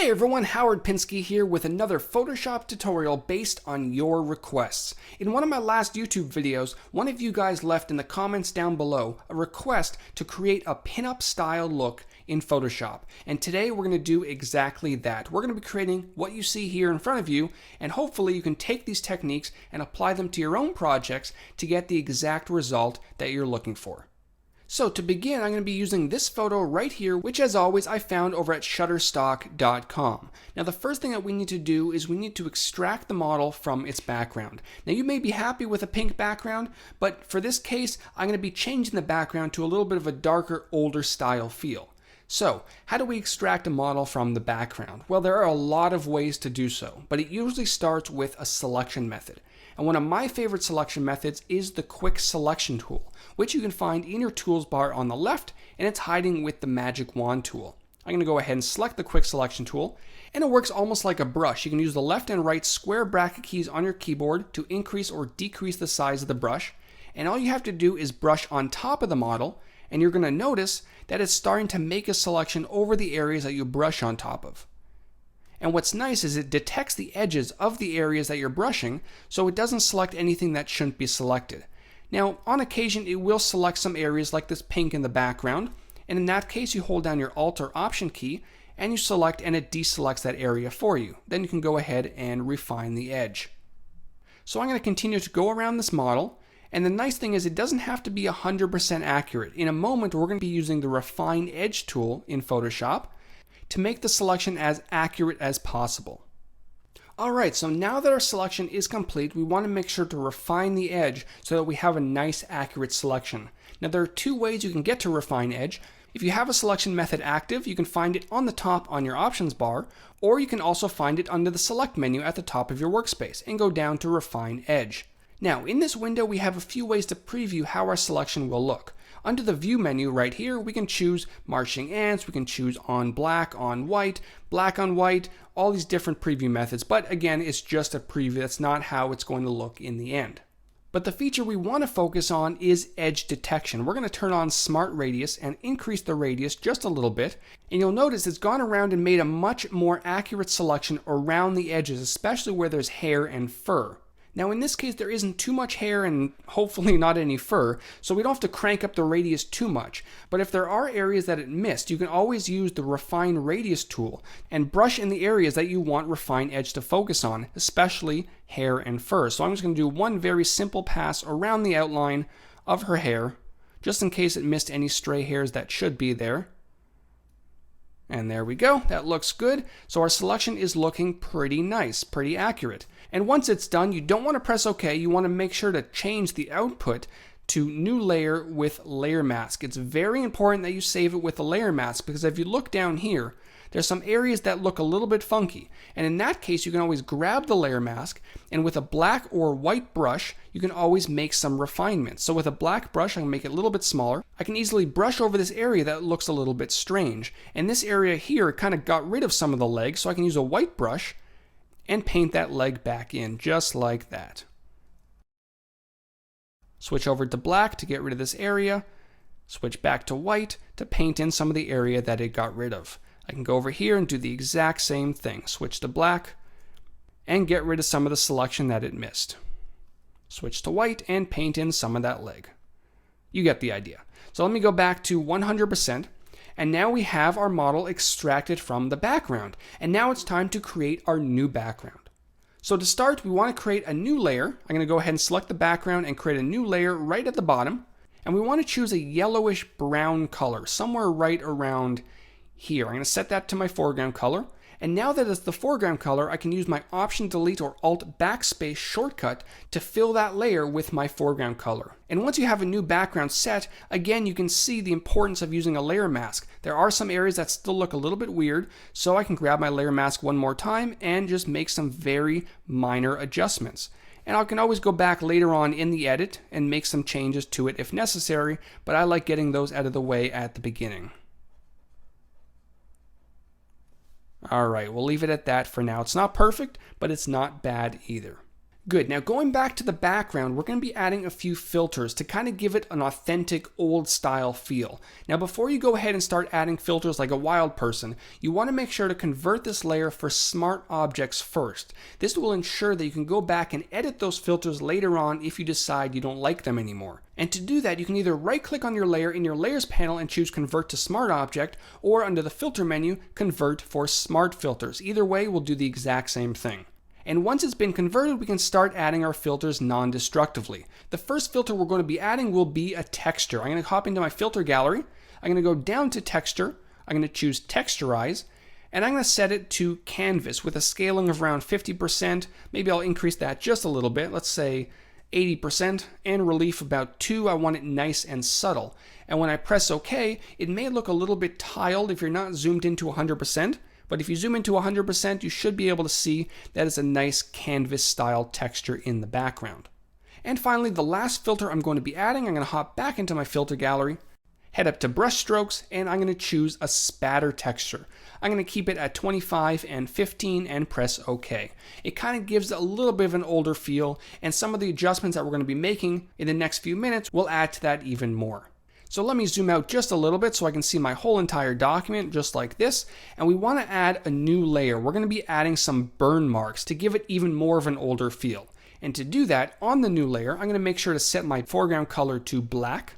Hey everyone, Howard Pinsky here with another Photoshop tutorial based on your requests. In one of my last YouTube videos, one of you guys left in the comments down below a request to create a pinup style look in Photoshop. And today we're going to do exactly that. We're going to be creating what you see here in front of you, and hopefully you can take these techniques and apply them to your own projects to get the exact result that you're looking for. So to begin, I'm going to be using this photo right here, which as always I found over at shutterstock.com. Now the first thing that we need to do is we need to extract the model from its background. Now you may be happy with a pink background, but for this case I'm going to be changing the background to a little bit of a darker, older style feel. So, how do we extract a model from the background? Well, there are a lot of ways to do so, but it usually starts with a selection method. And one of my favorite selection methods is the quick selection tool, which you can find in your tools bar on the left, and it's hiding with the magic wand tool. I'm going to go ahead and select the quick selection tool, and it works almost like a brush. You can use the left and right square bracket keys on your keyboard to increase or decrease the size of the brush, and all you have to do is brush on top of the model, and you're going to notice that it's starting to make a selection over the areas that you brush on top of. And what's nice is it detects the edges of the areas that you're brushing, so it doesn't select anything that shouldn't be selected. Now, on occasion, it will select some areas like this pink in the background, and in that case, you hold down your Alt or Option key, and you select, and it deselects that area for you. Then you can go ahead and refine the edge. So I'm going to continue to go around this model, and the nice thing is it doesn't have to be 100% accurate. In a moment, we're going to be using the Refine Edge tool in Photoshop to make the selection as accurate as possible. Alright, so now that our selection is complete, we want to make sure to refine the edge so that we have a nice accurate selection. Now there are two ways you can get to Refine Edge. If you have a selection method active, you can find it on the top on your options bar, or you can also find it under the select menu at the top of your workspace and go down to Refine Edge. Now, in this window, we have a few ways to preview how our selection will look. Under the View menu right here, we can choose Marching Ants, we can choose on black, black on white, all these different preview methods, but again, it's just a preview. That's not how it's going to look in the end. But the feature we want to focus on is edge detection. We're going to turn on Smart Radius and increase the radius just a little bit, and you'll notice it's gone around and made a much more accurate selection around the edges, especially where there's hair and fur. Now in this case there isn't too much hair and hopefully not any fur, so we don't have to crank up the radius too much. But if there are areas that it missed, you can always use the Refine Radius tool and brush in the areas that you want Refine Edge to focus on, especially hair and fur. So I'm just going to do one very simple pass around the outline of her hair, just in case it missed any stray hairs that should be there. And there we go, that looks good. So our selection is looking pretty nice, pretty accurate. And once it's done, you don't want to press OK, you want to make sure to change the output to New Layer with Layer Mask. It's very important that you save it with the Layer Mask, because if you look down here, there's some areas that look a little bit funky. And in that case, you can always grab the layer mask, and with a black or white brush, you can always make some refinements. So with a black brush, I can make it a little bit smaller. I can easily brush over this area that looks a little bit strange. And this area here kind of got rid of some of the legs, so I can use a white brush and paint that leg back in, just like that. Switch over to black to get rid of this area. Switch back to white to paint in some of the area that it got rid of. I can go over here and do the exact same thing. Switch to black and get rid of some of the selection that it missed. Switch to white and paint in some of that leg. You get the idea. So let me go back to 100%, and now we have our model extracted from the background. And now it's time to create our new background. So to start, we want to create a new layer. I'm going to go ahead and select the background and create a new layer right at the bottom. And we want to choose a yellowish brown color, somewhere right around here. I'm going to set that to my foreground color, and now that it's the foreground color, I can use my Option Delete or Alt Backspace shortcut to fill that layer with my foreground color. And once you have a new background set, again you can see the importance of using a layer mask. There are some areas that still look a little bit weird, so I can grab my layer mask one more time and just make some very minor adjustments. And I can always go back later on in the edit and make some changes to it if necessary, but I like getting those out of the way at the beginning. Alright, we'll leave it at that for now. It's not perfect, but it's not bad either. Good. Now going back to the background, we're going to be adding a few filters to kind of give it an authentic old style feel. Now before you go ahead and start adding filters like a wild person, you want to make sure to convert this layer for smart objects first. This will ensure that you can go back and edit those filters later on if you decide you don't like them anymore. And to do that, you can either right click on your layer in your layers panel and choose convert to smart object, or under the filter menu, convert for smart filters. Either way will do the exact same thing. And once it's been converted, we can start adding our filters non-destructively. The first filter we're going to be adding will be a texture. I'm going to hop into my filter gallery. I'm going to go down to texture. I'm going to choose texturize. And I'm going to set it to canvas with a scaling of around 50%. Maybe I'll increase that just a little bit. Let's say 80%. And relief about 2. I want it nice and subtle. And when I press OK, it may look a little bit tiled if you're not zoomed into 100%. But if you zoom into 100%, you should be able to see that it's a nice canvas style texture in the background. And finally, the last filter I'm going to be adding, I'm going to hop back into my filter gallery, head up to brush strokes, and I'm going to choose a spatter texture. I'm going to keep it at 25 and 15 and press OK. It kind of gives a little bit of an older feel, and some of the adjustments that we're going to be making in the next few minutes will add to that even more. So let me zoom out just a little bit so I can see my whole entire document just like this. And we want to add a new layer. We're going to be adding some burn marks to give it even more of an older feel. And to do that, on the new layer, I'm going to make sure to set my foreground color to black.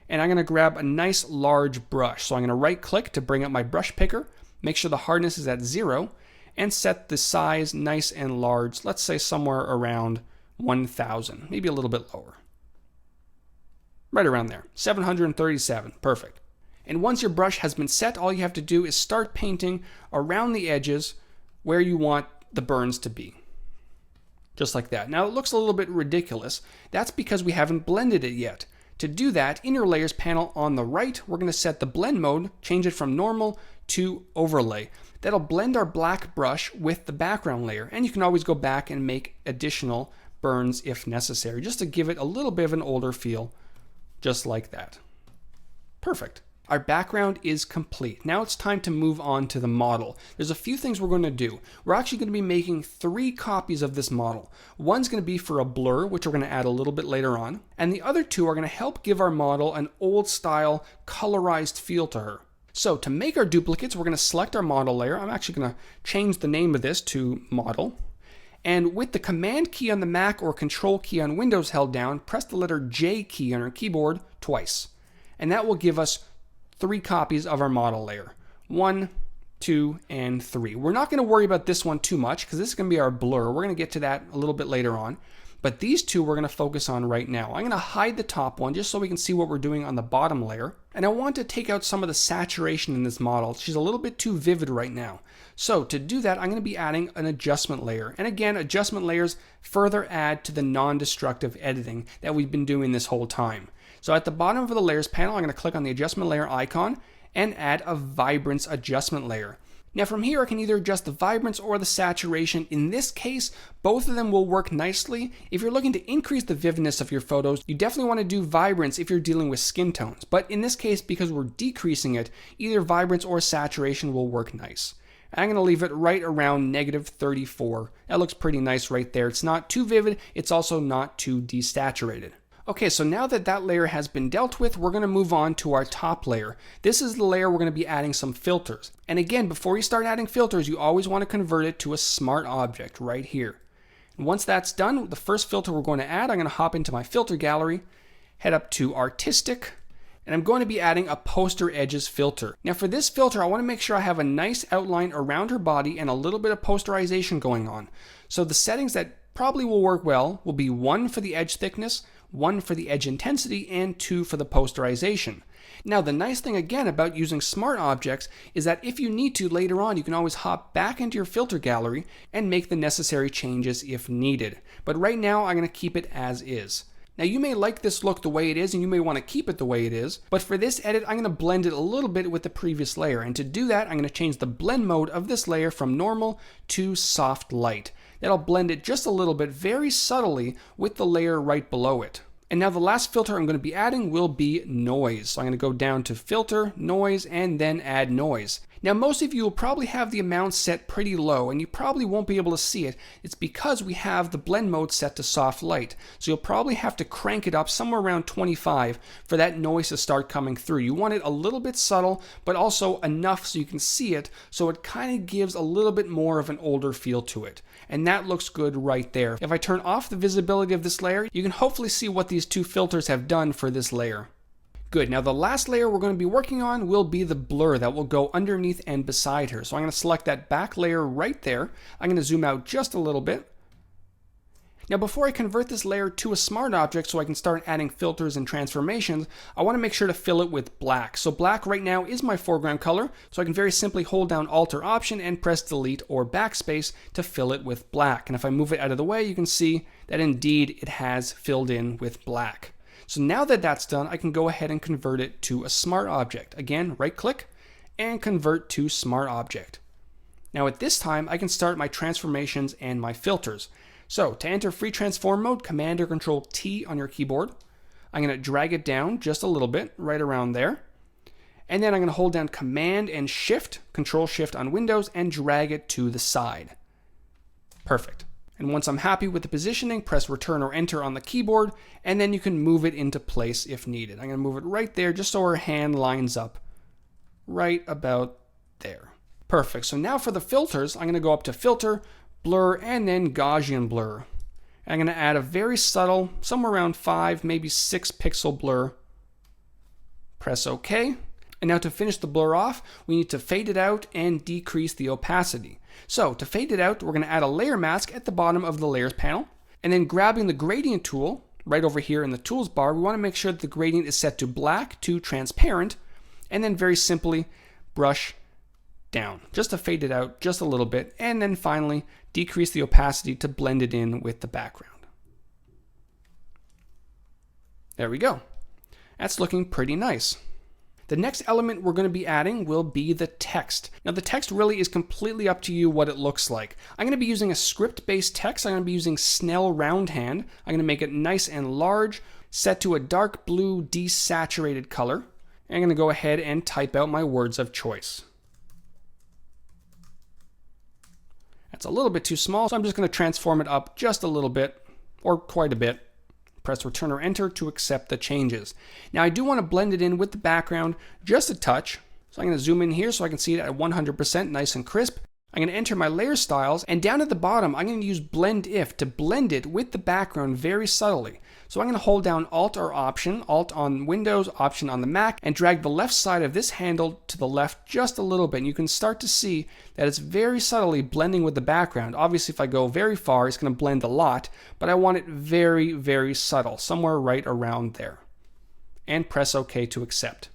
And I'm going to grab a nice large brush. So I'm going to right click to bring up my brush picker, make sure the hardness is at 0, and set the size nice and large. Let's say somewhere around 1000, maybe a little bit lower. Right around there, 737, perfect. And once your brush has been set, all you have to do is start painting around the edges where you want the burns to be. Just like that. Now it looks a little bit ridiculous. That's because we haven't blended it yet. To do that, in your layers panel on the right, we're going to set the blend mode, change it from normal to overlay. That'll blend our black brush with the background layer, and you can always go back and make additional burns if necessary, just to give it a little bit of an older feel. Just like that. Perfect. Our background is complete. Now it's time to move on to the model. There's a few things we're going to do. We're actually going to be making 3 copies of this model. One's going to be for a blur, which we're going to add a little bit later on. And the other 2 are going to help give our model an old style colorized feel to her. So to make our duplicates, we're going to select our model layer. I'm actually going to change the name of this to model. And with the Command key on the Mac or Control key on Windows held down, press the letter J key on our keyboard twice. And that will give us 3 copies of our model layer. 1, 2, and 3. We're not going to worry about this one too much because this is going to be our blur. We're going to get to that a little bit later on. But these 2 we're going to focus on right now. I'm going to hide the top one just so we can see what we're doing on the bottom layer. And I want to take out some of the saturation in this model. She's a little bit too vivid right now. So to do that, I'm going to be adding an adjustment layer. And again, adjustment layers further add to the non-destructive editing that we've been doing this whole time. So at the bottom of the layers panel, I'm going to click on the adjustment layer icon and add a vibrance adjustment layer. Now from here, I can either adjust the vibrance or the saturation. In this case, both of them will work nicely. If you're looking to increase the vividness of your photos, you definitely want to do vibrance if you're dealing with skin tones. But in this case, because we're decreasing it, either vibrance or saturation will work nice. I'm going to leave it right around -34. That looks pretty nice right there. It's not too vivid. It's also not too desaturated. Okay, so now that that layer has been dealt with, we're going to move on to our top layer. This is the layer we're going to be adding some filters. And again, before you start adding filters, you always want to convert it to a smart object right here. And once that's done, the first filter we're going to add, I'm going to hop into my filter gallery, head up to artistic, and I'm going to be adding a poster edges filter. Now for this filter, I want to make sure I have a nice outline around her body and a little bit of posterization going on. So the settings that probably will work well will be 1 for the edge thickness, 1 for the edge intensity, and 2 for the posterization. Now the nice thing again about using smart objects is that if you need to later on, you can always hop back into your filter gallery and make the necessary changes if needed. But right now I'm going to keep it as is. Now you may like this look the way it is and you may want to keep it the way it is, but for this edit I'm going to blend it a little bit with the previous layer, and to do that I'm going to change the blend mode of this layer from normal to soft light. That'll blend it just a little bit very subtly with the layer right below it. And now the last filter I'm going to be adding will be noise. So I'm going to go down to filter, noise, and then add noise. Now, most of you will probably have the amount set pretty low, and you probably won't be able to see it. It's because we have the blend mode set to soft light. So you'll probably have to crank it up somewhere around 25 for that noise to start coming through. You want it a little bit subtle, but also enough so you can see it, so it kind of gives a little bit more of an older feel to it. And that looks good right there. If I turn off the visibility of this layer, you can hopefully see what these two filters have done for this layer. Good. Now the last layer we're going to be working on will be the blur that will go underneath and beside her. So I'm going to select that back layer right there. I'm going to zoom out just a little bit. Now before I convert this layer to a smart object so I can start adding filters and transformations, I want to make sure to fill it with black. So black right now is my foreground color, so I can very simply hold down Alt or Option and press Delete or Backspace to fill it with black. And if I move it out of the way, you can see that indeed it has filled in with black. So now that that's done, I can go ahead and convert it to a smart object. Again, right click and convert to smart object. Now at this time, I can start my transformations and my filters. So to enter free transform mode, Command or Control T on your keyboard. I'm going to drag it down just a little bit, right around there. And then I'm going to hold down Command and Shift, Control Shift on Windows, and drag it to the side. Perfect. And once I'm happy with the positioning, press Return or Enter on the keyboard, and then you can move it into place if needed. I'm going to move it right there just so our hand lines up right about there. Perfect. So now for the filters, I'm going to go up to Filter, Blur, and then Gaussian Blur. I'm going to add a very subtle, somewhere around 5, maybe 6 pixel blur. Press OK. And now to finish the blur off, we need to fade it out and decrease the opacity. So to fade it out, we're going to add a layer mask at the bottom of the layers panel. And then grabbing the gradient tool right over here in the tools bar, we want to make sure that the gradient is set to black to transparent. And then very simply brush down just to fade it out just a little bit. And then finally decrease the opacity to blend it in with the background. There we go. That's looking pretty nice. The next element we're going to be adding will be the text. Now the text really is completely up to you what it looks like. I'm going to be using a script-based text. I'm going to be using Snell Roundhand. I'm going to make it nice and large, set to a dark blue desaturated color. And I'm going to go ahead and type out my words of choice. That's a little bit too small, so I'm just going to transform it up just a little bit, or quite a bit. Press Return or Enter to accept the changes. Now I do want to blend it in with the background just a touch. So I'm going to zoom in here so I can see it at 100% nice and crisp. I'm going to enter my layer styles, and down at the bottom I'm going to use Blend If to blend it with the background very subtly. So I'm going to hold down Alt or Option, Alt on Windows, Option on the Mac, and drag the left side of this handle to the left just a little bit. And you can start to see that it's very subtly blending with the background. Obviously, if I go very far, it's going to blend a lot, but I want it very, very subtle, somewhere right around there. And press OK to accept.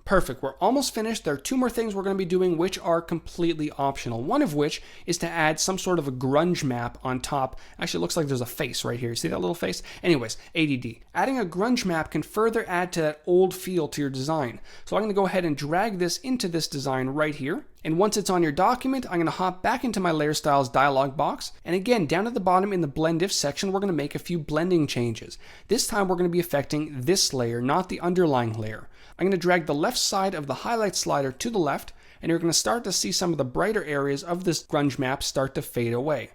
Perfect, we're almost finished. There are 2 more things we're going to be doing which are completely optional. One of which is to add some sort of a grunge map on top. Actually, it looks like there's a face right here. You see that little face? Anyways, ADD. Adding a grunge map can further add to that old feel to your design. So I'm going to go ahead and drag this into this design right here. And once it's on your document, I'm going to hop back into my Layer Styles dialog box. And again, down at the bottom in the Blend If section, we're going to make a few blending changes. This time we're going to be affecting this layer, not the underlying layer. I'm going to drag the left side of the highlight slider to the left, and you're going to start to see some of the brighter areas of this grunge map start to fade away.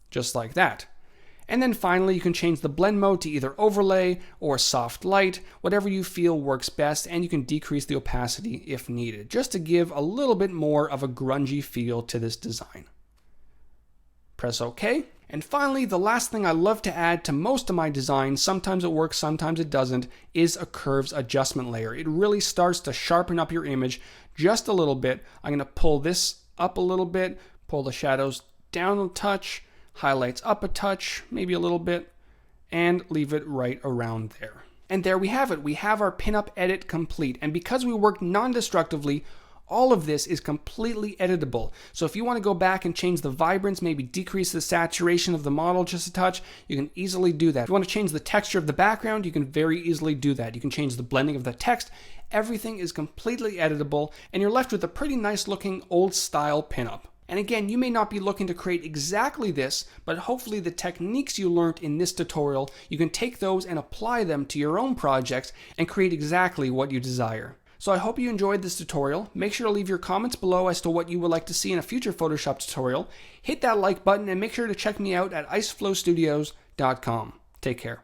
Just like that. And then finally, you can change the blend mode to either overlay or soft light, whatever you feel works best, and you can decrease the opacity if needed, just to give a little bit more of a grungy feel to this design. Press OK. And finally, the last thing I love to add to most of my designs, sometimes it works, sometimes it doesn't, is a curves adjustment layer. It really starts to sharpen up your image just a little bit. I'm going to pull this up a little bit, pull the shadows down a touch, highlights up a touch, maybe a little bit, and leave it right around there. And there we have it. We have our pinup edit complete. And because we work non-destructively, all of this is completely editable. So if you want to go back and change the vibrance, maybe decrease the saturation of the model just a touch, you can easily do that. If you want to change the texture of the background, you can very easily do that. You can change the blending of the text. Everything is completely editable, and you're left with a pretty nice looking old style pinup. And again, you may not be looking to create exactly this, but hopefully the techniques you learned in this tutorial, you can take those and apply them to your own projects and create exactly what you desire. So I hope you enjoyed this tutorial. Make sure to leave your comments below as to what you would like to see in a future Photoshop tutorial. Hit that like button and make sure to check me out at iceflowstudios.com. Take care.